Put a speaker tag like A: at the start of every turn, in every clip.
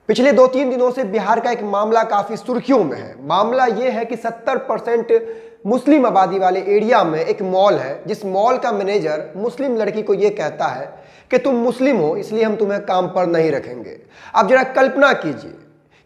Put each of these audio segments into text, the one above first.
A: पिछले 2-3 दिनों से बिहार का एक मामला काफी सुर्खियों में है। मामला यह है कि 70% मुस्लिम आबादी वाले एरिया में एक मॉल है, जिस मॉल का मैनेजर मुस्लिम लड़की को यह कहता है कि तुम मुस्लिम हो इसलिए हम तुम्हें काम पर नहीं रखेंगे। आप जरा कल्पना कीजिए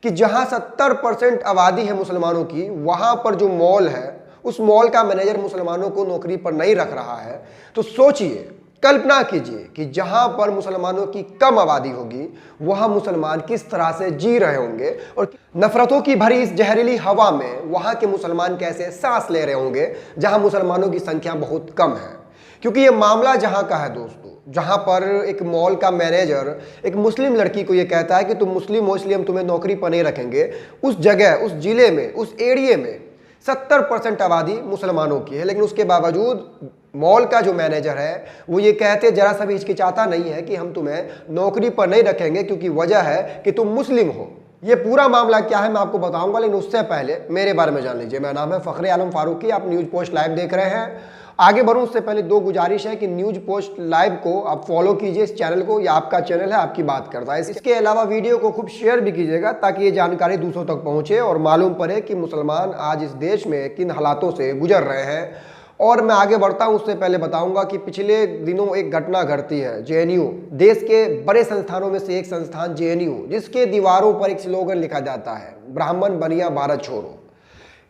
A: कि जहां 70% आबादी है मुसलमानों की, वहां पर जो मॉल है उस मॉल का मैनेजर मुसलमानों को नौकरी पर नहीं रख रहा है। तो सोचिए, कल्पना कीजिए कि जहां पर मुसलमानों की कम आबादी होगी वहां मुसलमान किस तरह से जी रहे होंगे और नफरतों की भरी इस जहरीली हवा में वहां के मुसलमान कैसे सांस ले रहे होंगे जहां मुसलमानों की संख्या बहुत कम है। क्योंकि ये मामला जहां का है दोस्तों, जहां पर एक मॉल का मैनेजर एक मुस्लिम लड़की को ये कहता है कि तुम मुस्लिम हो इसलिए हम तुम्हें नौकरी पर नहीं रखेंगे। उस जगह, उस जिले में, उस एरिया में 70% आबादी मुसलमानों की है, लेकिन उसके बावजूद मॉल का जो मैनेजर है वो ये कहते जरा सा भी हिचकिचाता नहीं है कि हम तुम्हें नौकरी पर नहीं रखेंगे क्योंकि वजह है कि तुम मुस्लिम हो। ये पूरा मामला क्या है मैं आपको बताऊंगा, लेकिन उससे पहले मेरे बारे में जान लीजिए। मेरा नाम है फखरे आलम फारूकी, आप न्यूज पोस्ट लाइव देख रहे हैं। आगे बढ़ूं उससे पहले दो गुजारिश है कि न्यूज पोस्ट लाइव को आप फॉलो कीजिए, इस चैनल को। या आपका चैनल है, आपकी बात करता है। इसके अलावा वीडियो को खूब शेयर भी कीजिएगा ताकि ये जानकारी दूसरों तक पहुंचे और मालूम पड़े कि मुसलमान आज इस देश में किन हालातों से गुजर रहे हैं। और मैं आगे बढ़ता हूं उससे पहले बताऊंगा कि पिछले दिनों एक घटना घटती है जेएनयू, देश के बड़े संस्थानों में से एक संस्थान जेएनयू, जिसके दीवारों पर एक स्लोगन लिखा जाता है, ब्राह्मण बनिया भारत छोड़ो।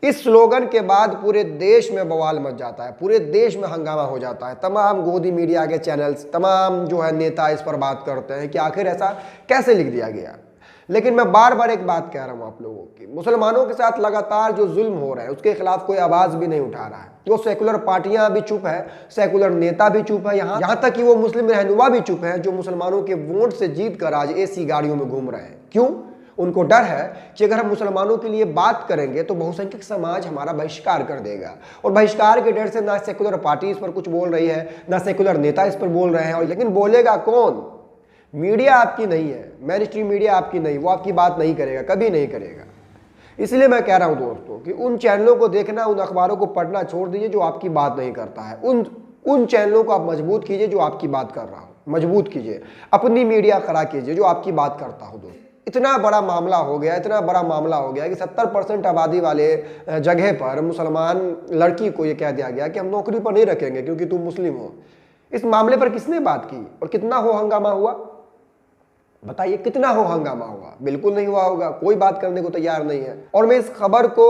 A: इस स्लोगन के बाद पूरे देश में बवाल मच जाता है, पूरे देश में हंगामा हो जाता है। तमाम गोदी मीडिया के चैनल्स, तमाम जो है नेता इस पर बात करते हैं कि आखिर ऐसा कैसे लिख दिया गया। लेकिन मैं बार बार एक बात कह रहा हूं आप लोगों की, मुसलमानों के साथ लगातार जो जुल्म हो रहा है उसके खिलाफ कोई आवाज भी नहीं उठा रहा है। वो सेकुलर पार्टियां भी चुप है, सेकुलर नेता भी चुप है, यहाँ तक कि वो मुस्लिम रहनुमा भी चुप है जो मुसलमानों के वोट से जीत कर आज एसी गाड़ियों में घूम रहे हैं। क्यों? उनको डर है कि अगर हम मुसलमानों के लिए बात करेंगे तो बहुसंख्यक समाज हमारा बहिष्कार कर देगा, और बहिष्कार के डर से ना सेकुलर पार्टी इस पर कुछ बोल रही है, ना सेकुलर नेता इस पर बोल रहे हैं। और लेकिन बोलेगा कौन? मीडिया आपकी नहीं है, मेन स्ट्रीम मीडिया आपकी नहीं, वो आपकी बात नहीं करेगा, कभी नहीं करेगा। इसलिए मैं कह रहा हूं दोस्तों कि उन चैनलों को देखना, उन अखबारों को पढ़ना छोड़ दीजिए जो आपकी बात नहीं करता है। उन चैनलों को आप मजबूत कीजिए जो आपकी बात कर रहा हो, मजबूत कीजिए, अपनी मीडिया खड़ा कीजिए जो आपकी बात करता हो। दोस्तों, इतना बड़ा मामला हो गया, इतना बड़ा मामला हो गया कि 70% आबादी वाले जगह पर मुसलमान लड़की को यह कह दिया गया कि हम नौकरी पर नहीं रखेंगे क्योंकि तुम मुस्लिम हो। इस मामले पर किसने बात की और कितना हो हंगामा हुआ? बताइए, कितना हो हंगामा हुआ? बिल्कुल नहीं हुआ होगा, कोई बात करने को तैयार नहीं है। और मैं इस खबर को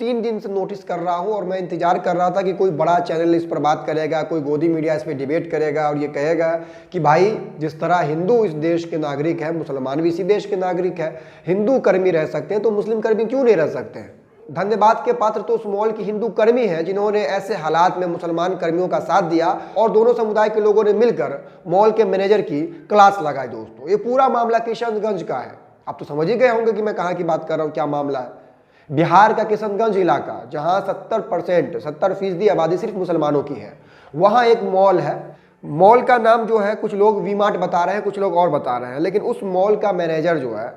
A: 3 दिन से नोटिस कर रहा हूं और मैं इंतजार कर रहा था कि कोई बड़ा चैनल इस पर बात करेगा, कोई गोदी मीडिया इस पर डिबेट करेगा और ये कहेगा कि भाई जिस तरह हिंदू इस देश के नागरिक है, मुसलमान भी इसी देश के नागरिक है, हिंदू कर्मी रह सकते हैं तो मुस्लिम कर्मी क्यों नहीं रह सकते हैं? धन्यवाद के पात्र तो उस मॉल की हिंदू कर्मी हैं जिन्होंने ऐसे हालात में मुसलमान कर्मियों का साथ दिया और दोनों समुदाय के लोगों ने मिलकर मॉल के मैनेजर की क्लास लगाई। दोस्तों, ये पूरा मामला किशनगंज का है। आप तो समझ ही गए होंगे कि मैं कहाँ की बात कर रहा हूँ, क्या मामला है। बिहार का किशनगंज इलाका, जहाँ 70% आबादी सिर्फ मुसलमानों की है, वहाँ एक मॉल है। मॉल का नाम जो है कुछ लोग वी मार्ट बता रहे हैं, कुछ लोग और बता रहे हैं, लेकिन उस मॉल का मैनेजर जो है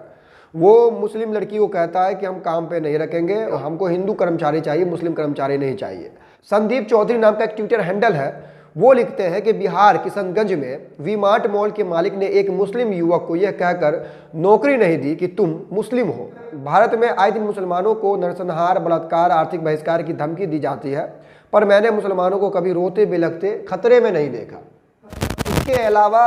A: वो मुस्लिम लड़की को कहता है कि हम काम पे नहीं रखेंगे, हमको हिंदू कर्मचारी चाहिए, मुस्लिम कर्मचारी नहीं चाहिए। संदीप चौधरी नाम का एक ट्विटर हैंडल है, वो लिखते हैं कि बिहार किशनगंज में वी मार्ट मॉल के मालिक ने एक मुस्लिम युवक को यह कहकर नौकरी नहीं दी कि तुम मुस्लिम हो। भारत में आए दिन मुसलमानों को नरसंहार, बलात्कार, आर्थिक बहिष्कार की धमकी दी जाती है, पर मैंने मुसलमानों को कभी रोते बिलखते खतरे में नहीं देखा। इसके अलावा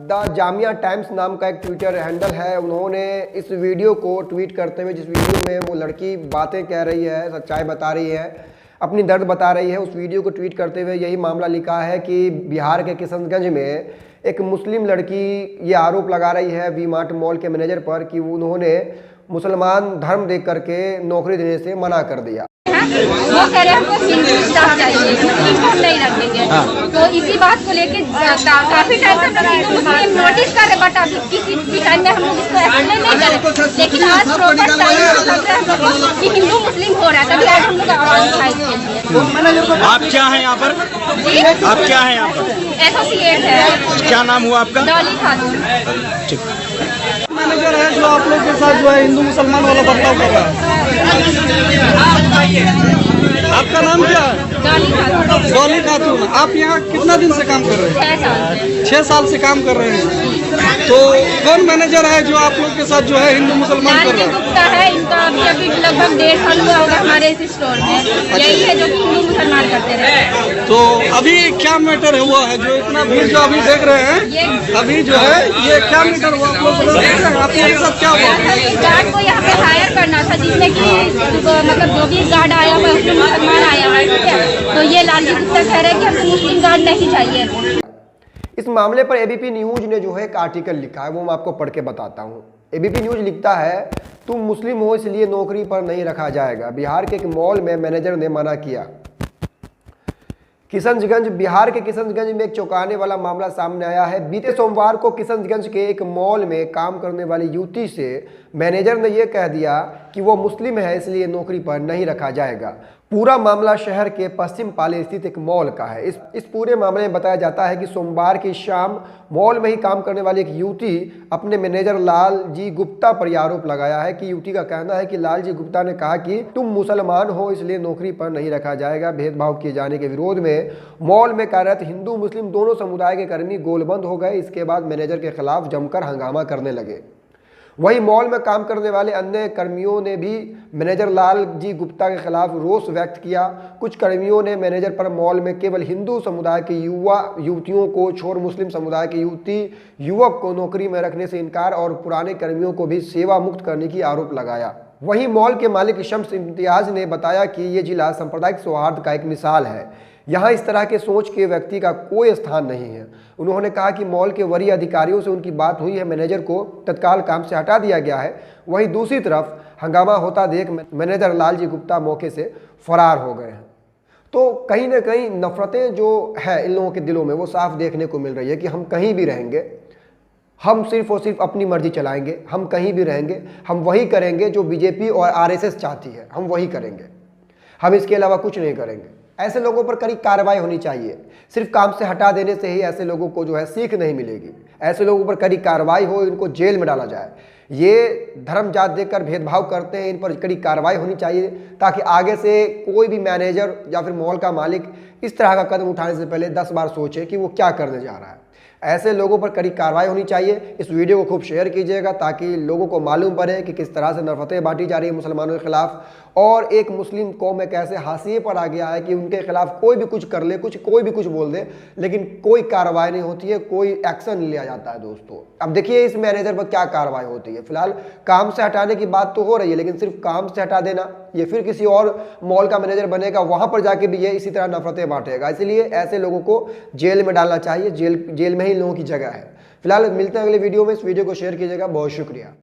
A: द जामिया टाइम्स नाम का एक ट्विटर हैंडल है, उन्होंने इस वीडियो को ट्वीट करते हुए, जिस वीडियो में वो लड़की बातें कह रही है, सच्चाई बता रही है, अपनी दर्द बता रही है, उस वीडियो को ट्वीट करते हुए यही मामला लिखा है कि बिहार के किशनगंज में एक मुस्लिम लड़की ये आरोप लगा रही है वी मार्ट मॉल के मैनेजर पर कि उन्होंने मुसलमान धर्म देख करके नौकरी देने से मना कर दिया।
B: वो कह रहे हैं हमको हिंदू स्टाफ चाहिए, इसको हम नहीं रखेंगे। तो इसी बात को लेके काफी टाइम से हिंदू मुस्लिम नोटिस कर रहे, बट अभी किसी टाइम में हम लोग इसको एक्सप्लेन नहीं करें। लेकिन आज प्रॉपर टाइम लग रहा है हम लोग को कि हिंदू मुस्लिम हो रहा है, तभी आज हम लोग आवाज उठाई इसके लिए।
C: आप क्या हैं यहाँ पर? आप क्या हैं यहाँ पर?
B: एसोसिएट है।
C: क्या नाम हुआ आपका?
B: डॉली खातून।
C: ठीक।
D: मैनेजर है जो आप लोग के साथ जो है हिंदू मुसलमान वाला बर्ताव कर रहा है। आपका नाम क्या है? डॉली खातून। आप यहाँ कितना दिन से काम कर रहे हैं? 6 साल से काम कर रहे हैं। तो कौन मैनेजर है जो आप लोग के साथ जो है हिंदू मुसलमान कर रहा है?
B: गुप्ता है, इनका अभी लगभग 1.5 साल हुआ होगा हमारे इस स्टोर में। यही है जो हिंदू मुसलमान करते रहे।
D: तो अभी क्या मैटर हुआ है जो इतना भीड़ जो अभी देख रहे हैं, अभी जो है ये क्या मैटर हुआ आप लोग देख रहे हैं? आपके साथ क्या हुआ?
B: गार्ड को यहाँ पे हायर करना था, जिसमें कि मतलब जो भी गार्ड आया हुआ उसमें मुसलमान आया हुआ है, ठीक है। तो ये लालजी गुप्ता कह रहे हैं कि हमको मुस्लिम गार्ड नहीं चाहिए।
A: इस मामले पर एबीपी न्यूज ने जो है एक आर्टिकल लिखा है, वो मैं आपको पढ़ के बताता हूँ। एबीपी न्यूज लिखता है, तुम मुस्लिम हो इसलिए नौकरी पर नहीं रखा जाएगा। बिहार के एक मॉल में मैनेजर ने मना किया। किशनगंज, बिहार के किशनगंज में एक चौंकाने वाला मामला सामने आया है। बीते सोमवार को किशनगंज के एक मॉल में काम करने वाली युवती से मैनेजर ने यह कह दिया कि वो मुस्लिम है इसलिए नौकरी पर नहीं रखा जाएगा। पूरा मामला शहर के पश्चिम पाले स्थित एक मॉल का है। इस पूरे मामले में बताया जाता है कि सोमवार की शाम मॉल में ही काम करने वाली एक युवती अपने मैनेजर लालजी गुप्ता पर आरोप लगाया है कि युवती का कहना है कि लालजी गुप्ता ने कहा कि तुम मुसलमान हो इसलिए नौकरी पर नहीं रखा जाएगा। भेदभाव किए जाने के विरोध में मॉल में कार्यरत हिंदू मुस्लिम दोनों समुदाय के कर्मी गोलबंद हो गए। इसके बाद मैनेजर के खिलाफ जमकर हंगामा करने लगे। वहीं मॉल में काम करने वाले अन्य कर्मियों ने भी मैनेजर लालजी गुप्ता के खिलाफ रोष व्यक्त किया। कुछ कर्मियों ने मैनेजर पर मॉल में केवल हिंदू समुदाय के युवा युवतियों को छोड़ मुस्लिम समुदाय के युवती युवक को नौकरी में रखने से इनकार और पुराने कर्मियों को भी सेवा मुक्त करने की आरोप लगाया। वहीं मॉल के मालिक शम्स इम्तियाज ने बताया कि ये जिला सांप्रदायिक सौहार्द का एक मिसाल है। यहाँ इस तरह के सोच के व्यक्ति का कोई स्थान नहीं है। उन्होंने कहा कि मॉल के वरीय अधिकारियों से उनकी बात हुई है, मैनेजर को तत्काल काम से हटा दिया गया है। वहीं दूसरी तरफ हंगामा होता देख मैनेजर लालजी गुप्ता मौके से फरार हो गए हैं। तो कहीं ना कहीं नफरतें जो है इन लोगों के दिलों में वो साफ देखने को मिल रही है कि हम कहीं भी रहेंगे, हम सिर्फ और सिर्फ अपनी मर्जी चलाएंगे, हम कहीं भी रहेंगे, हम वही करेंगे जो बीजेपी और आरएसएस चाहती है, हम वही करेंगे, हम इसके अलावा कुछ नहीं करेंगे। ऐसे लोगों पर कड़ी कार्रवाई होनी चाहिए। सिर्फ काम से हटा देने से ही ऐसे लोगों को जो है सीख नहीं मिलेगी। ऐसे लोगों पर कड़ी कार्रवाई हो, इनको जेल में डाला जाए। ये धर्म जात देकर भेदभाव करते हैं, इन पर कड़ी कार्रवाई होनी चाहिए ताकि आगे से कोई भी मैनेजर या फिर मॉल का मालिक इस तरह का कदम उठाने से पहले 10 बार सोचे कि वो क्या करने जा रहा है। ऐसे लोगों पर कड़ी कार्रवाई होनी चाहिए। इस वीडियो को खूब शेयर कीजिएगा ताकि लोगों को मालूम पड़े कि किस तरह से नफरतें बांटी जा रही है मुसलमानों के खिलाफ, और एक मुस्लिम कौम में कैसे हाशिए पर आ गया है कि उनके खिलाफ कोई भी कुछ कर ले, कोई भी कुछ बोल दे, लेकिन कोई कार्रवाई नहीं होती है, कोई एक्शन नहीं लिया जाता है। दोस्तों अब देखिए इस मैनेजर पर क्या कार्रवाई होती है। फिलहाल काम से हटाने की बात तो हो रही है, लेकिन सिर्फ काम से हटा देना, ये फिर किसी और मॉल का मैनेजर बनेगा, वहां पर जाके भी ये इसी तरह नफरतें बांटेगा। इसलिए ऐसे लोगों को जेल में डालना चाहिए। जेल में ही लोगों की जगह है। फिलहाल मिलते हैं अगले वीडियो में। इस वीडियो को शेयर कीजिएगा। बहुत शुक्रिया।